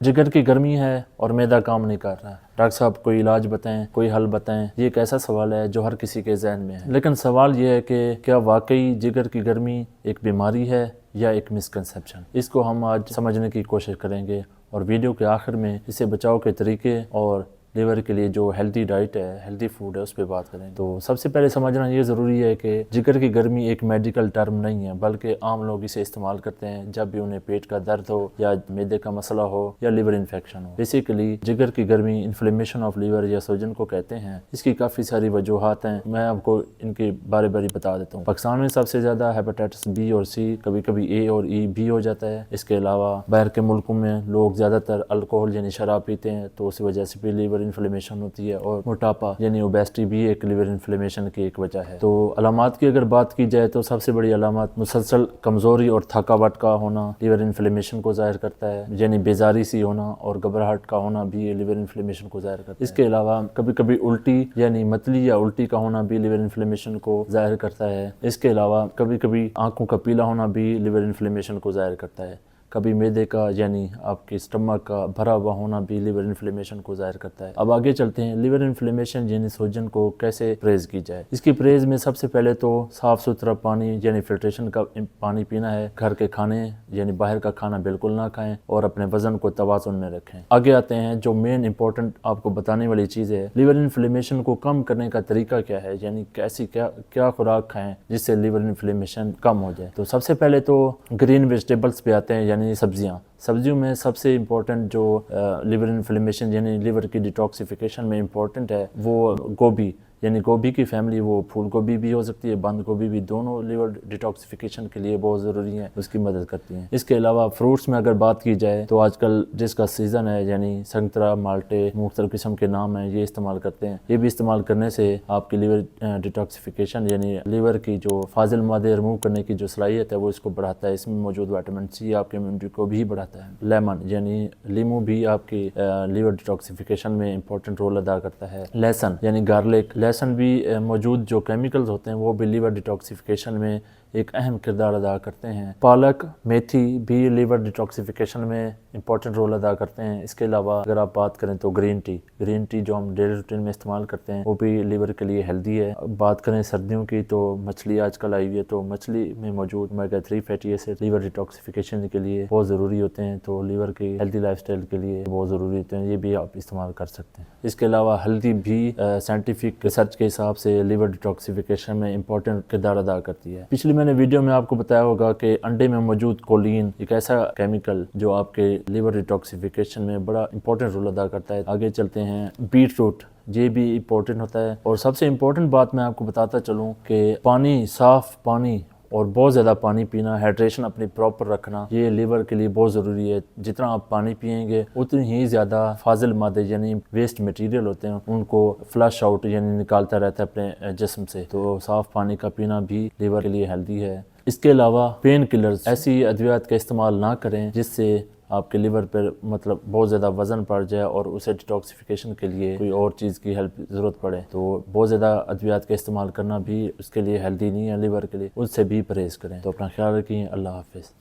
जिगर की गर्मी है और मैदा काम नहीं कर रहा है। डॉक्टर साहब कोई इलाज बताएं, कोई हल बताएं। ये एक ऐसा सवाल है जो हर किसी के जहन में है, लेकिन सवाल ये है कि क्या वाकई जिगर की गर्मी एक बीमारी है या एक मिसकंसेप्शन। इसको हम आज समझने की कोशिश करेंगे और वीडियो के आखिर में इससे बचाव के तरीके और लीवर के लिए जो हेल्दी डाइट है, हेल्दी फूड है, उस पर बात करें। तो सबसे पहले समझना ये ज़रूरी है कि जिगर की गर्मी एक मेडिकल टर्म नहीं है, बल्कि आम लोग इसे इस्तेमाल करते हैं जब भी उन्हें पेट का दर्द हो या मैदे का मसला हो या लिवर इन्फेक्शन हो। बेसिकली जिगर की गर्मी इन्फ्लेमेशन ऑफ लीवर या सूजन को कहते हैं। इसकी काफ़ी सारी वजूहात हैं, मैं आपको इनकी बारी बारी बता देता हूँ। पाकिस्तान में सबसे ज़्यादा हेपेटाइटिस बी और सी, कभी कभी ए और ई भी हो जाता है। इसके अलावा बाहर के मुल्कों में लोग ज़्यादातर अल्कोहल यानी शराब पीते हैं, तो उस वजह से भी लीवर इन्फ्लेमेशन होती है। और मोटापा यानी ओबेसिटी भी एक लिवर इन्फ्लेमेशन की एक वजह है। तो अलामात की अगर बात की जाए तो सबसे बड़ी अलामत मुसलसल कमज़ोरी और थकावट का होना लिवर इन्फ्लेमेशन को ज़ाहिर करता है, यानी बेजारी सी होना और घबराहट का होना भी लिवर इन्फ्लेमेशन को ज़ाहिर करता है। इसके अलावा कभी कभी उल्टी यानी मतली या उल्टी का होना भी लिवर इन्फ्लेमेशन को ज़ाहिर करता है। इसके अलावा कभी कभी आंखों का पीला होना भी लिवर इन्फ्लेमेशन को ज़ाहिर करता है। कभी मैदे का यानी आपके स्टमक का भरा हुआ होना भी लिवर इन्फ्लेमेशन को ज़ाहिर करता है। अब आगे चलते हैं, लिवर इन्फ्लेमेशन यानी सूजन को कैसे परहेज की जाए। इसकी परहेज में सबसे पहले तो साफ़ सुथरा पानी यानी फिल्ट्रेशन का पानी पीना है। घर के खाने यानी बाहर का खाना बिल्कुल ना खाएं और अपने वजन को तवाज़ुन में रखें। आगे आते हैं, जो मेन इंपॉर्टेंट आपको बताने वाली चीज़ है, लिवर इन्फ्लेमेशन को कम करने का तरीका क्या है, यानी कैसी क्या खुराक खाएं जिससे लिवर इन्फ्लेमेशन कम हो जाए। तो सबसे पहले तो ग्रीन वेजिटेबल्स पे आते हैं, यानी सब्जियों में सबसे इम्पोर्टेंट जो लिवर इन्फ्लेमेशन यानी लिवर की डिटॉक्सिफिकेशन में इम्पोर्टेंट है वो गोभी यानी गोभी की फैमिली, वो फूल गोभी भी हो सकती है, बंद गोभी भी, दोनों लिवर डिटॉक्सिफिकेशन के लिए बहुत ज़रूरी है, उसकी मदद करती हैं। इसके अलावा फ्रूट्स में अगर बात की जाए तो आजकल जिसका सीज़न है यानी संतरा, माल्टे, मुख्तलिफ किस्म के नाम हैं, ये इस्तेमाल करते हैं। ये भी इस्तेमाल करने से आपकी लिवर डिटॉक्सिफिकेशन यानी लिवर की जो फाजिल मादे रिमूव करने की जो सलाहियत है वो इसको बढ़ाता है। इसमें मौजूद विटामिन सी आपके इम्यूनिटी को भी बढ़ाता है। लेमन यानी लीमू भी आपकी लिवर डिटॉक्सिफिकेशन में इंपॉर्टेंट रोल अदा करता है। लहसुन यानी गार्लिक, लहसुन भी मौजूद जो केमिकल्स होते हैं वो भी लिवर डिटॉक्सिफिकेशन में एक अहम किरदार अदा करते हैं। पालक, मेथी भी लिवर डिटॉक्सिफिकेशन में इंपॉर्टेंट रोल अदा करते हैं। इसके अलावा अगर आप बात करें तो ग्रीन टी जो हम डेली रूटीन में इस्तेमाल करते हैं वो भी लिवर के लिए हेल्दी है। बात करें सर्दियों की तो मछली आजकल आई हुई है, तो मछली में मौजूद omega 3 fatty acid liver detoxification के लिए बहुत ज़रूरी होते हैं, तो लिवर की हेल्दी लाइफस्टाइल के लिए बहुत ज़रूरी होते हैं, ये भी आप इस्तेमाल कर सकते हैं। इसके अलावा हल्दी भी साइंटिफिक रिसर्च के हिसाब से लिवर डिटॉक्सिफिकेशन में इंपॉर्टेंट किरदार अदा करती है। पिछली मैंने वीडियो में आपको बताया होगा कि अंडे में मौजूद कोलिन एक ऐसा केमिकल जो आपके लिवर डिटॉक्सिफिकेशन में बड़ा इंपॉर्टेंट रोल अदा करता है। आगे चलते हैं, बीट रूट ये भी इम्पोर्टेंट होता है। और सबसे इम्पोर्टेंट बात मैं आपको बताता चलूँ कि पानी, साफ़ पानी और बहुत ज़्यादा पानी पीना, हाइड्रेशन अपनी प्रॉपर रखना, ये लिवर के लिए बहुत ज़रूरी है। जितना आप पानी पिएंगे उतनी ही ज़्यादा फाजिल मादे यानी वेस्ट मटेरियल होते हैं उनको फ्लश आउट यानी निकालता रहता है अपने जिस्म से, तो साफ़ पानी का पीना भी लिवर के लिए हेल्दी है। इसके अलावा पेन किलर्स, ऐसी अद्वियात का इस्तेमाल ना करें जिससे आपके लिवर पर मतलब बहुत ज़्यादा वज़न पड़ जाए और उसे डिटॉक्सिफिकेशन के लिए कोई और चीज़ की हेल्प ज़रूरत पड़े, तो बहुत ज़्यादा अद्वियात का इस्तेमाल करना भी उसके लिए हेल्दी नहीं है लिवर के लिए, उससे भी परहेज़ करें। तो अपना ख्याल रखिए। अल्लाह हाफिज़।